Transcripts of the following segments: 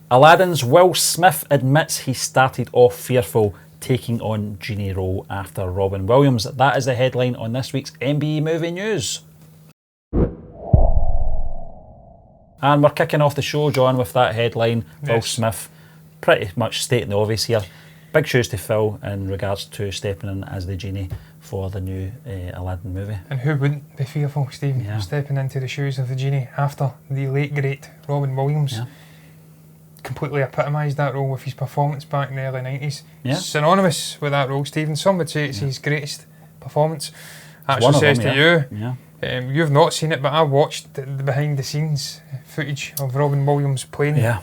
Aladdin's Will Smith admits he started off fearful taking on Genie role after Robin Williams. That is the headline on this week's MBE Movie News. And we're kicking off the show, John, with that headline. Yes. Will Smith pretty much stating the obvious here. Big shoes to fill in regards to stepping in as the Genie for the new Aladdin movie. And who wouldn't be fearful, Stephen, stepping into the shoes of the Genie after the late great Robin Williams? Yeah. Completely epitomised that role with his performance back in the early 90s. Yeah. Synonymous with that role, Stephen. Some would say it's his greatest performance. Actually says to you, you've not seen it, but I watched the behind the scenes footage of Robin Williams playing the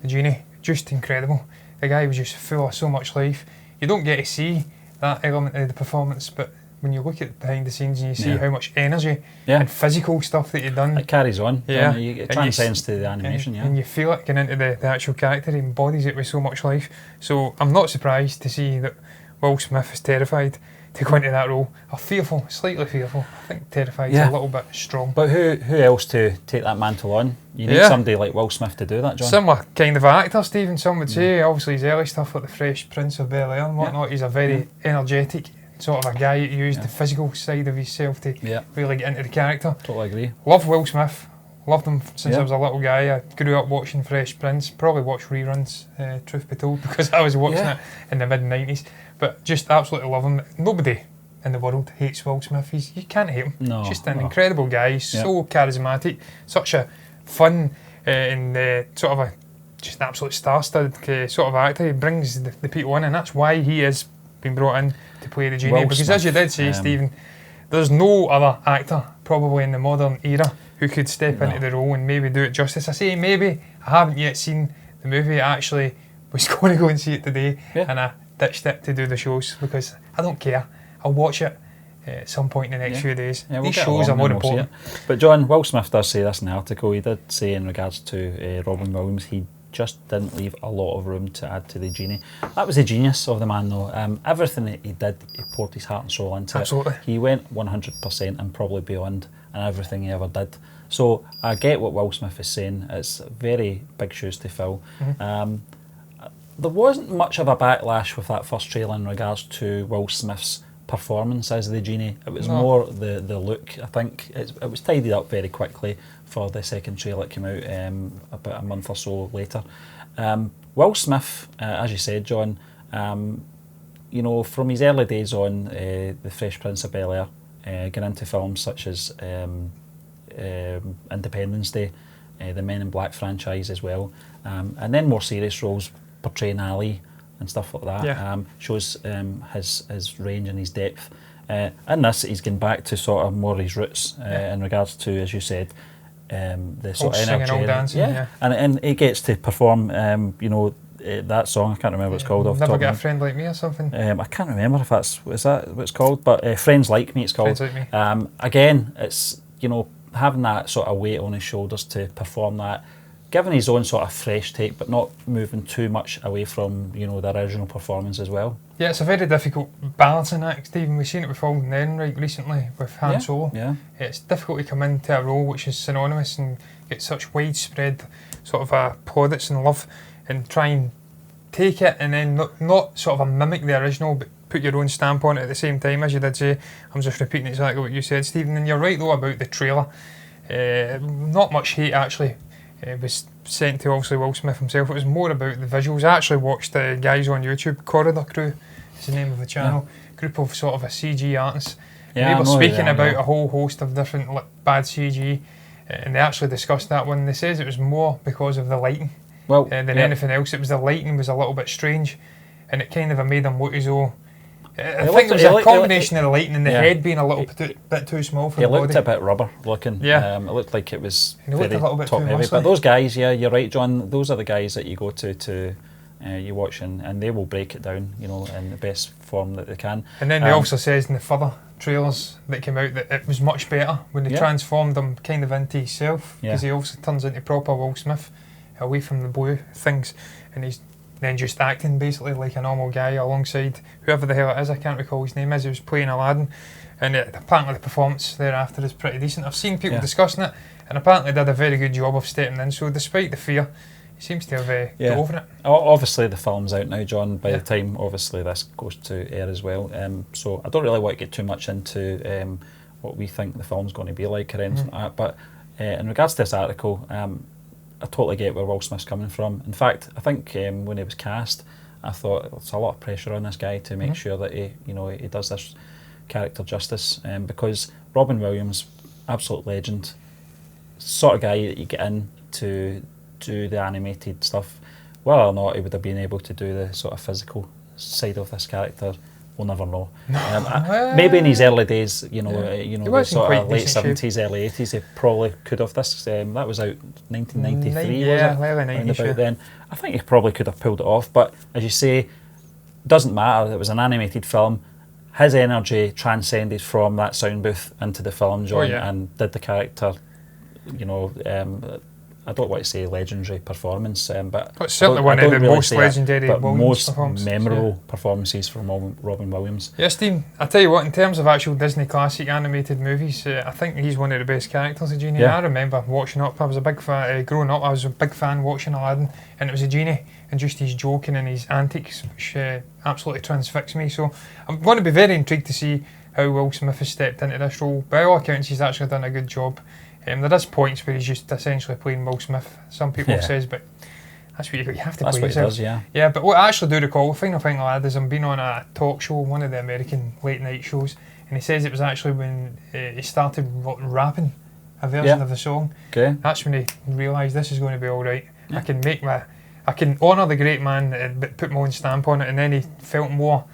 Genie. Just incredible. The guy was just full of so much life. You don't get to see that element of the performance, but when you look at behind the scenes and you see how much energy and physical stuff that you've done, it carries on. It transcends to the animation. And you feel it going into the actual character. He embodies it with so much life. So I'm not surprised to see that Will Smith is terrified to go into that role. Or fearful, slightly fearful. I think terrified is a little bit strong. But who else to take that mantle on? You need somebody like Will Smith to do that, John. Similar kind of actor, Stephen, some would say. Obviously his early stuff like the Fresh Prince of Bel-Air and whatnot, he's a very energetic sort of a guy who used the physical side of himself to really get into the character. Totally agree. Love Will Smith. Loved him since I was a little guy. I grew up watching Fresh Prince. Probably watched reruns, truth be told, because I was watching it in the mid-90s. But just absolutely love him. Nobody in the world hates Will Smith. You can't hate him. No, just an incredible guy. So charismatic. Such a fun and sort of a just an absolute star-studded sort of actor. He brings the people in, and that's why he has been brought in to play the Genie. Because as you did say, Stephen, there's no other actor probably in the modern era who could step into the role and maybe do it justice. I say maybe. I haven't yet seen the movie. I actually was going to go and see it today, and I ditched it to do the shows because I don't care. I'll watch it at some point in the next few days. We'll These shows are more important. But John, Will Smith does say this in the article. He did say in regards to Robin Williams, he just didn't leave a lot of room to add to the Genie. That was the genius of the man though. Everything that he did, he poured his heart and soul into it. He went 100% and probably beyond in everything he ever did. So I get what Will Smith is saying. It's very big shoes to fill. There wasn't much of a backlash with that first trailer in regards to Will Smith's performance as the Genie. It was more the look. I think it was tidied up very quickly for the second trailer that came out about a month or so later. Will Smith, as you said, John, you know, from his early days on the Fresh Prince of Bel-Air, getting into films such as Independence Day, the Men in Black franchise as well, and then more serious roles portraying Ali and stuff like that. Shows his range and his depth. In this, he's going back to sort of more his roots in regards to, as you said, the sort of energy. All dancing, and he gets to perform, you know, that song. I can't remember what it's called. Never Get a Friend Like Me or something. I can't remember if is that what it's called, but Friends Like Me it's called. Friends Like Me. Again, it's, you know, having that sort of weight on his shoulders to perform that, giving his own sort of fresh take, but not moving too much away from, you know, the original performance as well. Yeah, it's a very difficult balancing act, Stephen. We've seen it with Alden Ehrenreich recently with Han Solo. It's difficult to come into a role which is synonymous and get such widespread sort of plaudits and love, and try and take it and then not sort of mimic the original, but put your own stamp on it at the same time, as you did say. I'm just repeating exactly what you said, Stephen. And you're right though about the trailer. Not much hate actually was sent to obviously Will Smith himself. It was more about the visuals. I actually watched the guys on YouTube, Corridor Crew is the name of the channel, group of sort of a CG artists. They were speaking about a whole host of different bad CG, and they actually discussed that one. They says it was more because of the lighting than anything else. It was the lighting was a little bit strange, and it kind of made them look as though I think it was a combination of the lighting and the head being a little bit too small for the body. It looked a bit rubber looking. It looked like it was very top heavy. But those guys, you're right, John, those are the guys that you go to you watch and they will break it down, you know, in the best form that they can. And then they also says in the further trailers that came out that it was much better when they transformed him kind of into himself, because he obviously turns into proper Will Smith away from the blue things, and he's then just acting basically like a normal guy alongside whoever the hell it is. I can't recall his name. He was playing Aladdin, and apparently the performance thereafter is pretty decent. I've seen people discussing it, and apparently did a very good job of stepping in. So despite the fear, seems to have got over it. Obviously the film's out now, John, by the time obviously this goes to air as well. So I don't really want to get too much into what we think the film's going to be like or anything like that. But in regards to this article, I totally get where Will Smith's coming from. In fact, I think when he was cast, I thought it's a lot of pressure on this guy to make sure that he does this character justice, because Robin Williams, absolute legend, sort of guy that you get in to do the animated stuff. Whether or not he would have been able to do the sort of physical side of this character, we'll never know. Maybe in his early days, the sort of late 70s, early 80s, he probably could have. This that was out 1993, was it? Early 90s, about then. I think he probably could have pulled it off, but as you say, doesn't matter. It was an animated film. His energy transcended from that sound booth into the film, John, and did the character, I don't want to say legendary performance, but it's certainly one of the most legendary, most memorable performances from Robin Williams. Yeah, Steve, I tell you what, in terms of actual Disney classic animated movies, I think he's one of the best characters, the Genie. Yeah. I remember watching up, I was a big fan, growing up, I was a big fan watching Aladdin, and it was a Genie, and just his joking and his antics, which absolutely transfixed me. So I'm going to be very intrigued to see how Will Smith has stepped into this role. By all accounts, he's actually done a good job. There is points where he's just essentially playing Will Smith, some people have said, but that's what you have to play yourself. Does, yeah. Yeah, but what I actually do recall, the final thing I'll add is I'm being on a talk show, one of the American late night shows, and he says it was actually when he started rapping a version of the song. Okay. That's when he realised this is going to be alright. Yeah. I can honour the great man, but put my own stamp on it, and then he felt more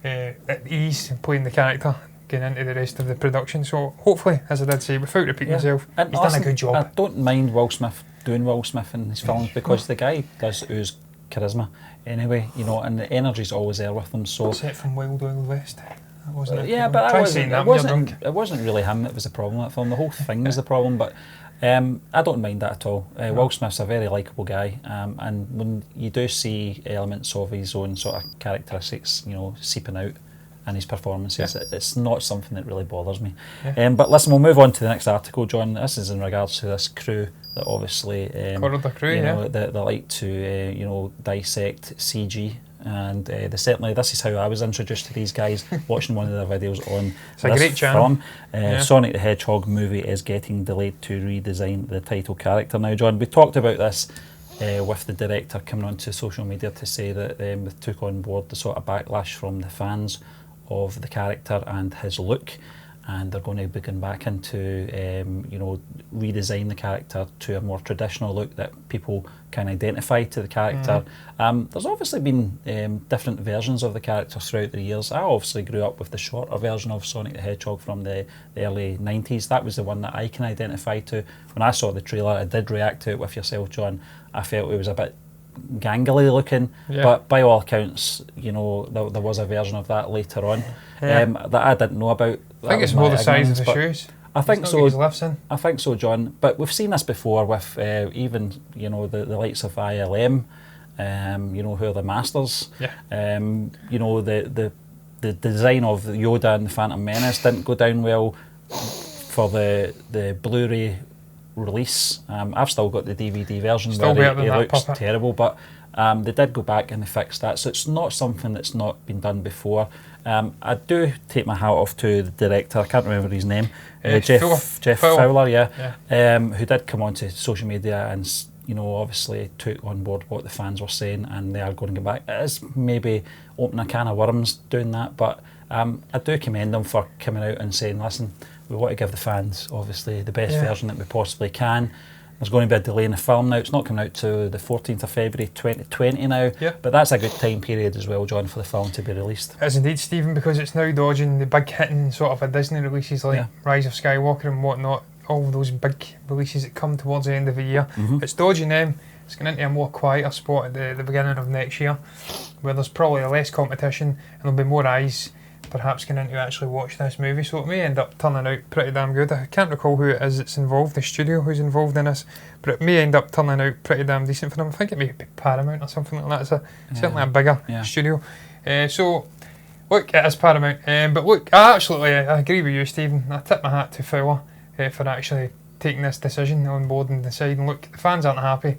at ease playing the character, getting into the rest of the production. So hopefully, as I did say, without repeating myself, he's done a good job. I don't mind Will Smith doing Will Smith in his films, because the guy does ooze charisma anyway, and the energy's always there with him. So except from Wild Wild West. That wasn't it wasn't really him that was the problem with that film. The whole thing was the problem, but I don't mind that at all. Will Smith's a very likeable guy, and when you do see elements of his own sort of characteristics, seeping out in his performances, it's not something that really bothers me. But listen, we'll move on to the next article, John. This is in regards to this crew that obviously they like to dissect CG, and certainly this is how I was introduced to these guys, watching one of their videos on it's a great channel. Sonic the Hedgehog movie is getting delayed to redesign the title character. Now, John, we talked about this with the director coming onto social media to say that they took on board the sort of backlash from the fans of the character and his look, and they're going to be going back into redesign the character to a more traditional look that people can identify to the character. There's obviously been different versions of the character throughout the years. I obviously grew up with the shorter version of Sonic the Hedgehog from the early 90s. That was the one that I can identify to. When I saw the trailer, I did react to it with yourself, John. I felt it was a bit gangly looking, but by all accounts, there was a version of that later on that I didn't know about. I think it's more the size of the shoes. I think so. I think so, John. But we've seen this before with even the likes of ILM, who are the masters. The design of Yoda and the Phantom Menace didn't go down well for the Blu-ray release. I've still got the DVD version where he looks terrible, but they did go back and they fixed that, so it's not something that's not been done before. I do take my hat off to the director, I can't remember his name, Jeff Fowler, who did come onto social media and obviously took on board what the fans were saying, and they are going to go back. It is maybe opening a can of worms doing that, but I do commend them for coming out and saying, listen, we want to give the fans obviously the best version that we possibly can. There's going to be a delay in the film now. It's not coming out to the 14th of February 2020 now, but that's a good time period as well, John, for the film to be released. It is indeed, Stephen, because it's now dodging the big hitting sort of a Disney releases like Rise of Skywalker and whatnot, all those big releases that come towards the end of the year. It's dodging them. It's going into a more quieter spot at the beginning of next year, where there's probably less competition and there'll be more eyes perhaps going in to actually watch this movie, so it may end up turning out pretty damn good. I can't recall who it is that's involved, the studio who's involved in this, but it may end up turning out pretty damn decent for them. I think it may be Paramount or something like that. It's certainly a bigger studio. So look, it is Paramount, but look, I agree with you, Stephen. I tip my hat to Fowler for actually taking this decision on board and deciding, look, the fans aren't happy,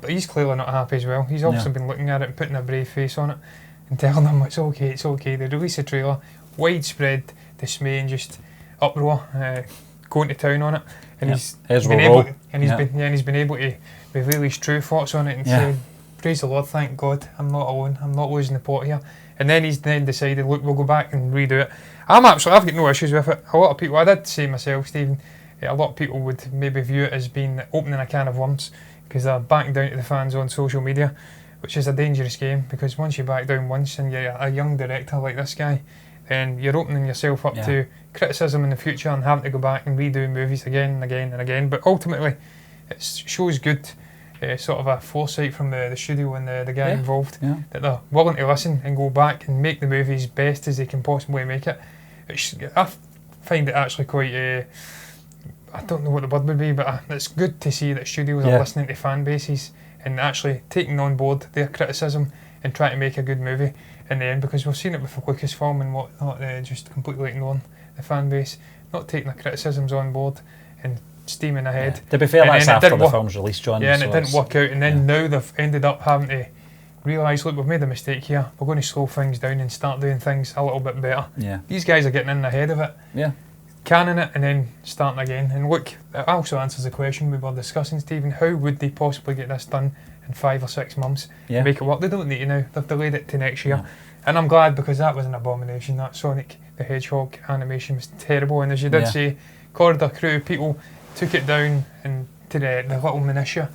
He's clearly not happy as well. He's obviously been looking at it and putting a brave face on it and telling them it's okay. They release a trailer, widespread dismay and just uproar, going to town on it, and he's been able to reveal his true thoughts on it and say, praise the Lord, thank God, I'm not alone, I'm not losing the plot here. And then he's decided, look, we'll go back and redo it. I've got no issues with it. A lot of people, I did say myself, Stephen, a lot of people would maybe view it as being opening a can of worms because they're backing down to the fans on social media, which is a dangerous game, because once you back down once and you're a young director like this guy, then you're opening yourself up to criticism in the future and having to go back and redo movies again and again and again. But ultimately, it shows good sort of a foresight from the studio and the guy involved, that they're willing to listen and go back and make the movie as best as they can possibly make it. I find it actually quite, I don't know what the word would be, but it's good to see that studios are listening to fan bases and actually taking on board their criticism and trying to make a good movie in the end, because we've seen it with Lucasfilm and whatnot, just completely ignoring the fan base, not taking the criticisms on board and steaming ahead. To be fair, that's after the film's release, John. Yeah, and it didn't work out, and then now they've ended up having to realise, look, we've made a mistake here, we're going to slow things down and start doing things a little bit better. These guys are getting in ahead of it, canning it and then starting again. And look, it also answers the question we were discussing, Stephen, how would they possibly get this done in 5 or 6 months to make it work? They don't need to now, they've delayed it to next year. And I'm glad, because that was an abomination. That Sonic the Hedgehog animation was terrible, and as you did say, Corridor Crew people took it down and to the little minutiae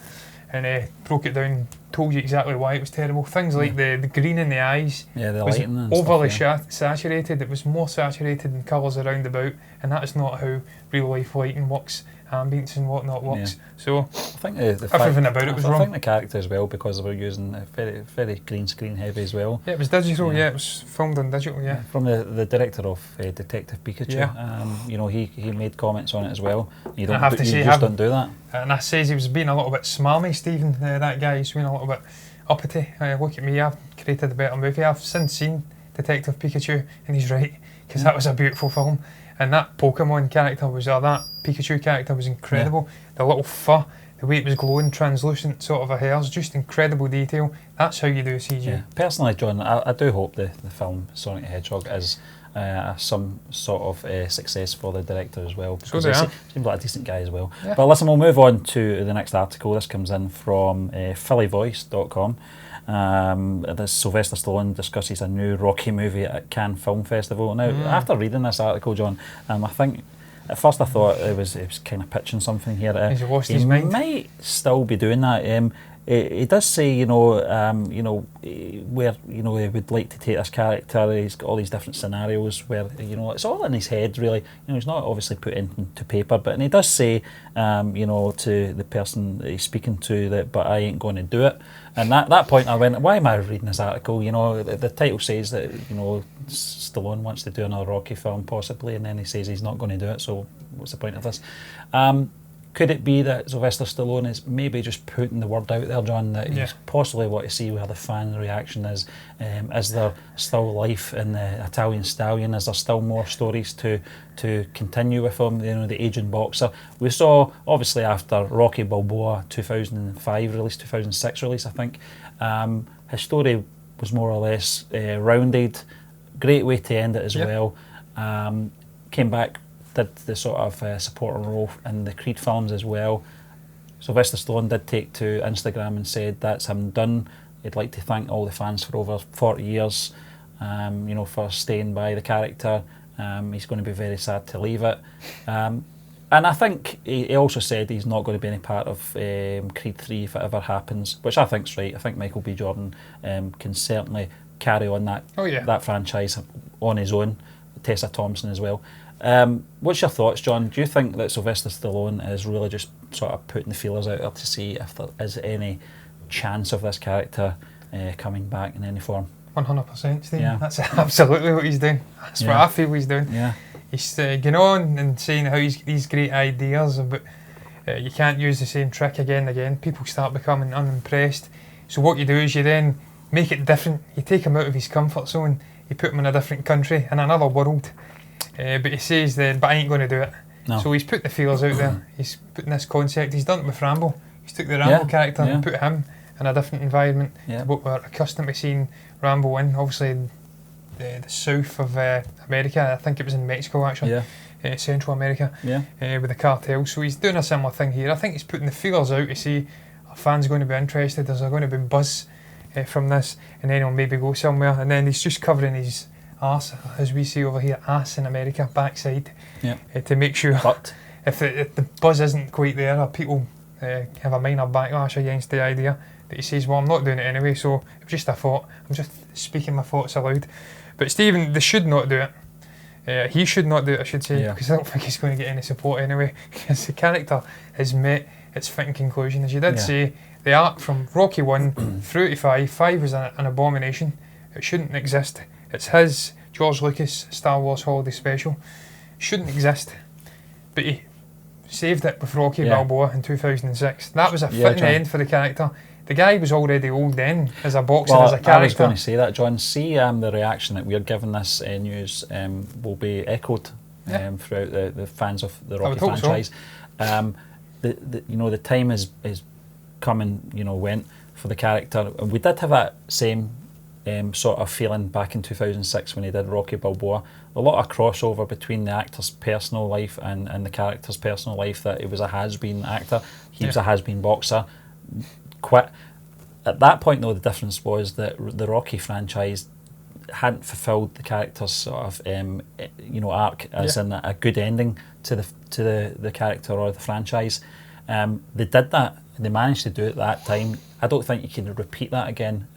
and broke it down, told you exactly why it was terrible. Things like the green in the eyes was overly saturated. It was more saturated than colours around about, and that is not how real life lighting works, ambience and whatnot works. So I think everything about it was wrong. I think the character as well, because they were using very, very green screen heavy as well. Yeah, it was digital. Yeah, it was filmed on digital. Yeah, from the director of Detective Pikachu. You know, he made comments on it as well. You don't do that. And I says he was being a little bit smarmy, Stephen. That guy, he's being a little bit uppity. Look at me, I've created a better movie. I've since seen Detective Pikachu, and he's right, because that was a beautiful film. And that Pokemon character that Pikachu character was incredible. The little fur, the way it was glowing, translucent sort of a hairs, just incredible detail. That's how you do CG. Yeah. Personally, John, I do hope the film Sonic the Hedgehog is some sort of success for the director as well. Because he seems like a decent guy as well. Yeah. But listen, we'll move on to the next article. This comes in from phillyvoice.com. This Sylvester Stallone discusses a new Rocky movie at Cannes Film Festival. Now, after reading this article, John, I think at first I thought it was kind of pitching something here. He's lost his mind. He might still be doing that. He does say, where he would like to take this character. He's got all these different scenarios where it's all in his head really. He's not obviously put into paper, but and he does say, to the person that he's speaking to that, but I ain't going to do it. And at that point I went, why am I reading this article? The title says that Stallone wants to do another Rocky film possibly, and then he says he's not going to do it. So what's the point of this? Could it be that Sylvester Stallone is maybe just putting the word out there, John, that he's possibly want to see where the fan reaction is? Is there still life in the Italian Stallion? Is there still more stories to continue with him? The aging boxer. We saw, obviously, after Rocky Balboa 2005 release, 2006 release, I think, his story was more or less rounded. Great way to end it as well. Came back, did the sort of supporting role in the Creed films as well. Sylvester Stallone did take to Instagram and said that's him done. He'd like to thank all the fans for over 40 years, for staying by the character. He's going to be very sad to leave it. And I think he also said he's not going to be any part of Creed 3 if it ever happens, which I think's right. I think Michael B. Jordan can certainly carry on that franchise on his own. Tessa Thompson as well. What's your thoughts, John? Do you think that Sylvester Stallone is really just sort of putting the feelers out there to see if there is any chance of this character coming back in any form? 100%, Steve. Yeah. That's absolutely what he's doing. That's what I feel he's doing. Yeah. He's going on and saying how he's these great ideas about you can't use the same trick again and again. People start becoming unimpressed. So what you do is you then make it different. You take him out of his comfort zone. You put him in a different country, in another world. But he says then, but I ain't going to do it. No. So he's put the feelers out there. He's putting this concept. He's done it with Ramble. He's took the Ramble character and put him in a different environment to what we're accustomed to seeing Ramble in. Obviously, the south of America. I think it was in Mexico actually. Central America. With the cartel. So he's doing a similar thing here. I think he's putting the feelers out to see are fans going to be interested. Is there going to be buzz from this? And then he'll maybe go somewhere. And then he's just covering his arse, as we see over here, ass in America, backside, to make sure if the buzz isn't quite there, or people have a minor backlash against the idea that he says, well, I'm not doing it anyway, so it was just a thought. I'm just speaking my thoughts aloud. But Stephen, they should not do it. He should not do it, I should say, because I don't think he's going to get any support anyway, because the character has met its fitting conclusion. As you did say, the arc from Rocky 1 through to 5 was an abomination. It shouldn't exist. It's his George Lucas Star Wars Holiday Special. Shouldn't exist. But he saved it with Rocky Balboa in 2006. That was a fitting end for the character. The guy was already old then as a boxer, as a character. I was going to say that, John. See, the reaction that we're giving this news will be echoed throughout the fans of the Rocky franchise. So. The time is come and went for the character. We did have that same sort of feeling back in 2006 when he did Rocky Balboa. A lot of crossover between the actor's personal life and the character's personal life, that he was a has-been actor, he was a has-been boxer, quit. At that point though, the difference was that the Rocky franchise hadn't fulfilled the character's sort of arc as in a good ending to the character or the franchise. They did that. They managed to do it at that time. I don't think you can repeat that again,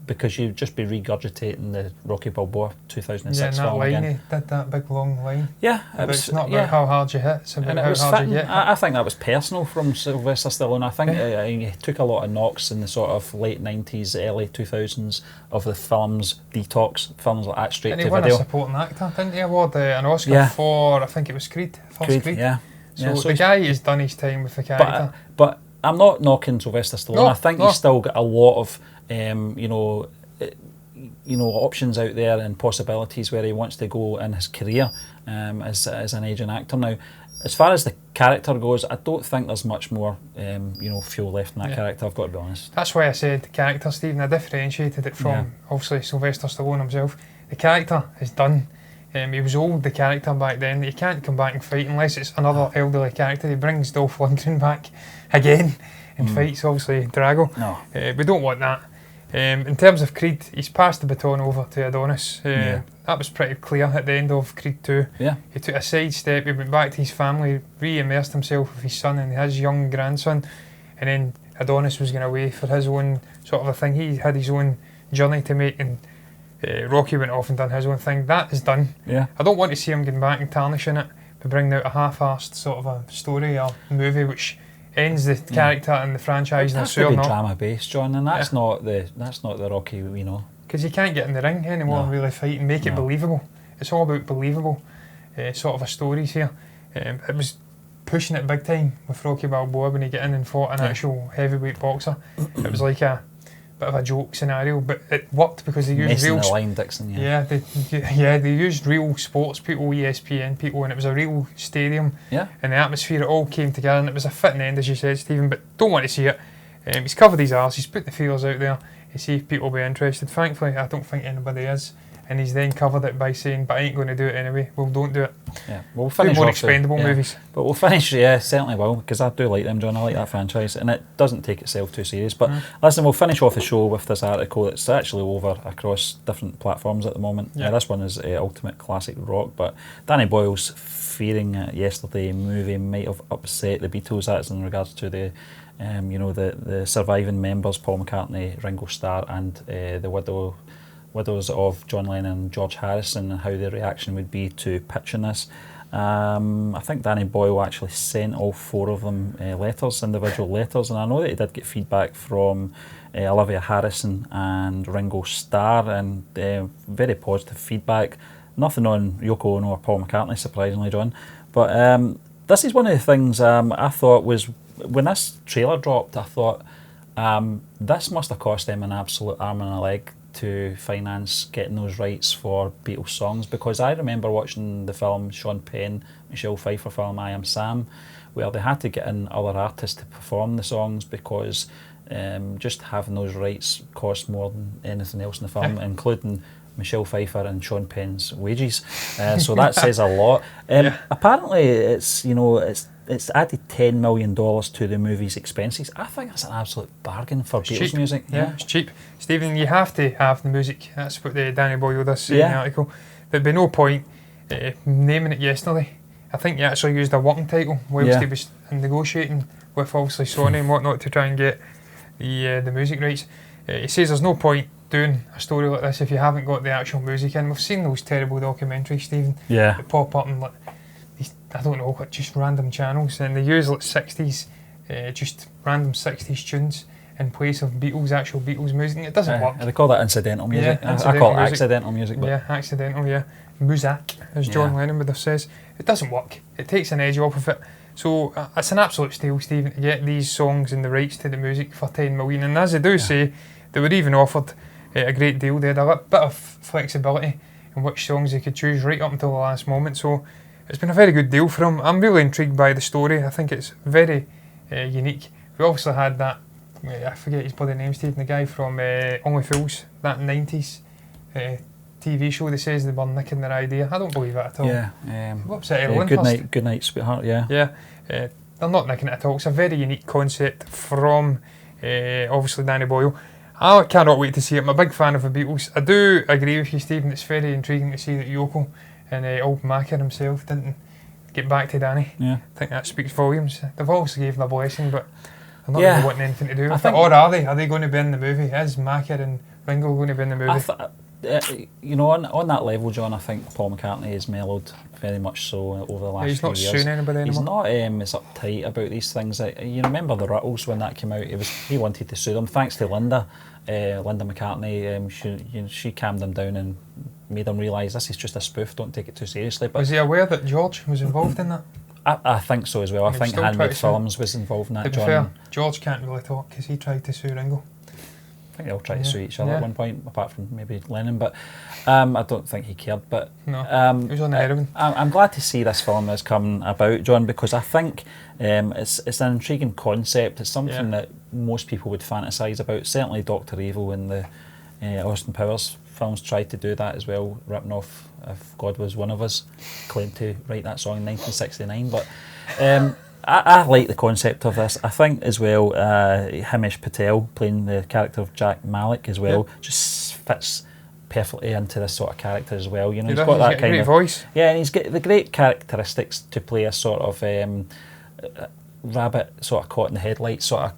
because you'd just be regurgitating the Rocky Balboa 2006 film again. He did that big long line. Yeah, it's not about how hard you hit, it's about how hard you get hit. I think that was personal from Sylvester Stallone. I think he took a lot of knocks in the sort of late 90s, early 2000s of the films, detox, films like that, straight to video. And he won a supporting actor, didn't he? Award an Oscar for, I think it was Creed. Creed. So the guy has done his time with the character. But I'm not knocking Sylvester Stallone. I think he's still got a lot of options out there and possibilities where he wants to go in his career as an aging actor. Now, as far as the character goes, I don't think there's much more fuel left in that character, I've got to be honest. That's why I said the character, Stephen. I differentiated it from obviously Sylvester Stallone himself. The character is done. He was old, the character, back then. He can't come back and fight unless it's another elderly character. He brings Dolph Lundgren back again and fights, obviously, Drago. No. We don't want that. In terms of Creed, he's passed the baton over to Adonis. That was pretty clear at the end of Creed 2. He took a side step, he went back to his family, re-immersed himself with his son and his young grandson, and then Adonis was going away for his own sort of a thing. He had his own journey to make, and Rocky went off and done his own thing. That is done. I don't want to see him getting back and tarnishing it by bringing out a half-arsed sort of a story or movie which ends the character and the franchise in a sewer. That's drama based, John, and that's not the Rocky we know. Because you can't get in the ring anymore and really fight and make it believable. It's all about believable sort of a stories here. It was pushing it big time with Rocky Balboa when he got in and fought an actual heavyweight boxer. It was like a bit of a joke scenario, but it worked because they used real line Dixon, they used real sports people, ESPN people, and it was a real stadium. And the atmosphere, it all came together, and it was a fitting end, as you said, Stephen. But don't want to see it. He's covered his arse. He's put the feelers out there to see if people will be interested. Thankfully, I don't think anybody is. And he's then covered it by saying, "But I ain't going to do it anyway." Well, don't do it. We'll finish more expendable movies. But we'll finish, certainly will, because I do like them, John. I like that franchise, and it doesn't take itself too serious. But listen, we'll finish off the show with this article that's actually over across different platforms at the moment. This one is Ultimate Classic Rock, but Danny Boyle's fearing yesterday movie might have upset the Beatles. That's in regards to the the surviving members, Paul McCartney, Ringo Starr, and the widows of John Lennon and George Harrison, and how their reaction would be to pitching this. I think Danny Boyle actually sent all four of them individual letters, and I know that he did get feedback from Olivia Harrison and Ringo Starr, and very positive feedback. Nothing on Yoko Ono or Paul McCartney, surprisingly, John. But this is one of the things I thought was, when this trailer dropped, I thought this must have cost them an absolute arm and a leg to finance getting those rights for Beatles songs, because I remember watching the film Sean Penn, Michelle Pfeiffer film I Am Sam, where they had to get in other artists to perform the songs because just having those rights cost more than anything else in the film, including Michelle Pfeiffer and Sean Penn's wages. So that says a lot. Apparently, it's added $10 million to the movie's expenses. I think that's an absolute bargain for Beatles music. Yeah, it's cheap. Stephen, you have to have the music. That's what Danny Boyle does say in the article. There'd be no point naming it yesterday. I think he actually used a working title whilst he was negotiating with obviously Sony and whatnot to try and get the music rights. He says there's no point doing a story like this if you haven't got the actual music in. We've seen those terrible documentaries, Stephen, that pop up and like these, I don't know, just random channels, and they use like 60s, just random 60s tunes in place of actual Beatles music. It doesn't work. They call that incidental music. I call it accidental music. But Accidental, Muzak, as John Lennon would have says. It doesn't work. It takes an edge off of it. So it's an absolute steal, Stephen, to get these songs and the rights to the music for $10 million. And as they do say, they were even offered a great deal. They had a bit of flexibility in which songs they could choose right up until the last moment. So it's been a very good deal for them. I'm really intrigued by the story. I think it's very unique. We obviously had that, I forget his bloody name, Stephen, the guy from Only Fools, that 90s TV show that says they were nicking their idea. I don't believe it at all. Good night, sweetheart. They're not nicking it at all. It's a very unique concept from obviously Danny Boyle. I cannot wait to see it. I'm a big fan of the Beatles. I do agree with you, Stephen. It's very intriguing to see that Yoko and old Macca himself didn't get back to Danny. I think that speaks volumes. They've obviously given a blessing, but they're not really wanting anything to do with it. Or are they? Are they going to be in the movie? Is Macca and Ringo going to be in the movie? On that level, John, I think Paul McCartney has mellowed very much so over the last few years. He's not suing anybody anymore. He's not as uptight about these things. You remember the Ruttles when that came out? He wanted to sue them. Thanks to Linda McCartney, she calmed him down and made him realise this is just a spoof. Don't take it too seriously. But was he aware that George was involved in that? I think so as well. I think Handmade Films was involved in that. To be fair, George can't really talk because he tried to sue Ringo. I think they all tried to sue each other at one point, apart from maybe Lennon, but I don't think he cared. But no, he was on the heroin. I'm glad to see this film has come about, John, because I think it's an intriguing concept. It's something that most people would fantasise about. Certainly Dr. Evil and the Austin Powers films tried to do that as well, ripping off If God Was One of Us, claimed to write that song in 1969. But I like the concept of this. I think as well, Himesh Patel playing the character of Jack Malik as well just fits perfectly into this sort of character as well. You know, he's got that kind of voice. Yeah, and he's got the great characteristics to play a sort of rabbit, sort of caught in the headlights, sort of.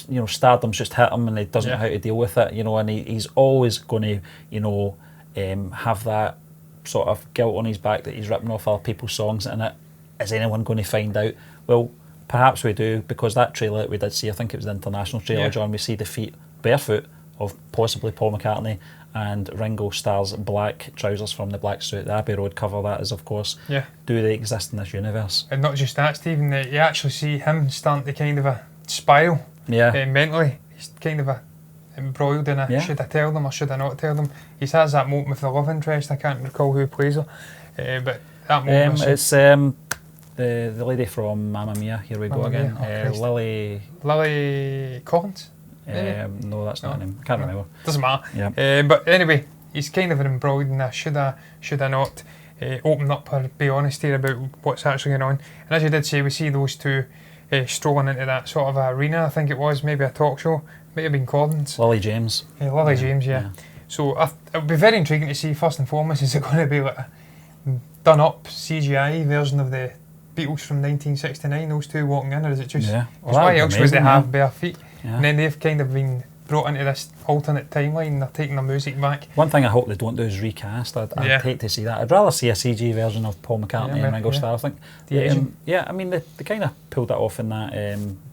You know, stardom's just hit him and he doesn't know how to deal with it. You know, and he's always going to, have that sort of guilt on his back that he's ripping off other people's songs. And is anyone going to find out? Well, perhaps we do, because that trailer that we did see, I think it was the international trailer, John, we see the feet barefoot of possibly Paul McCartney, and Ringo stars black trousers from the Black Suit. The Abbey Road cover, that is, of course. Do they exist in this universe? And not just that, Stephen, you actually see him starting to kind of a spiral mentally. He's kind of embroiled in a should I tell them or should I not tell them. He has that moment with the love interest. I can't recall who plays her, but that moment it's the lady from Mamma Mia. Here we go again. Lily Collins. No, that's not her name. I can't remember. Doesn't matter. But anyway, he's kind of embroiled in a should I not open up or be honest here about what's actually going on. And as you did say, we see those two strolling into that sort of arena. I think it was maybe a talk show. Might have been Collins. Lily James. Lily James. So it would be very intriguing to see. First and foremost, is it going to be like a done up CGI version of the Beatles from 1969, those two walking in, or is it just why else would they have bare feet? And then they've kind of been brought into this alternate timeline and they're taking their music back. One thing I hope they don't do is recast. I'd hate to see that. I'd rather see a CG version of Paul McCartney and Ringo Starr. I think I mean they kind of pulled that off in that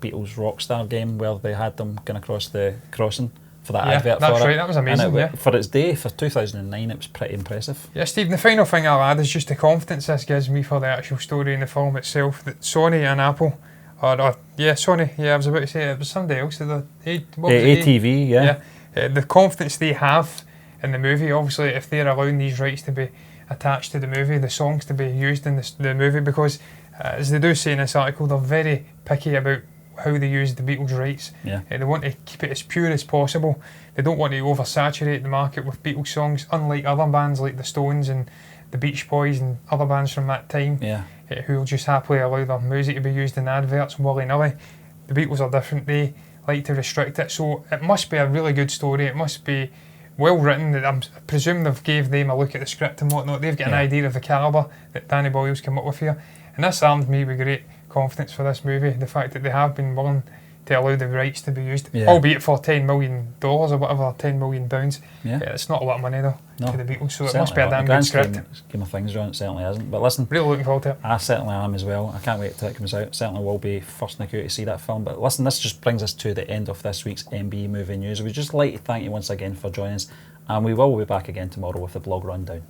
Beatles Rockstar game where they had them going across the crossing for that advert. That's right, that was amazing. For its day, for 2009, it was pretty impressive. Yeah, Steve, the final thing I'll add is just the confidence this gives me for the actual story in the film itself, that Sony and Apple, Sony, I was about to say, it was somebody else, ATV, the confidence they have in the movie, obviously, if they're allowing these rights to be attached to the movie, the songs to be used in the movie, because as they do say in this article, they're very picky about how they use the Beatles rights. Yeah. They want to keep it as pure as possible. They don't want to oversaturate the market with Beatles songs, unlike other bands like the Stones and the Beach Boys and other bands from that time, who will just happily allow their music to be used in adverts willy-nilly. The Beatles are different. They like to restrict it, so it must be a really good story. It must be well written. I presume they've gave them a look at the script and whatnot. They've got an idea of the calibre that Danny Boyle's come up with here, and this armed me with great confidence for this movie. The fact that they have been willing to allow the rights to be used, albeit for $10 million or whatever, £10 million. It's not a lot of money though to the Beatles, so it must be a damn good script. Scheme of things, John, it certainly isn't. But listen, really looking forward to it. I certainly am as well. I can't wait till it comes out. Certainly will be first in the queue to see that film. But listen, this just brings us to the end of this week's MB Movie News. We'd just like to thank you once again for joining us, and we will be back again tomorrow with the blog rundown.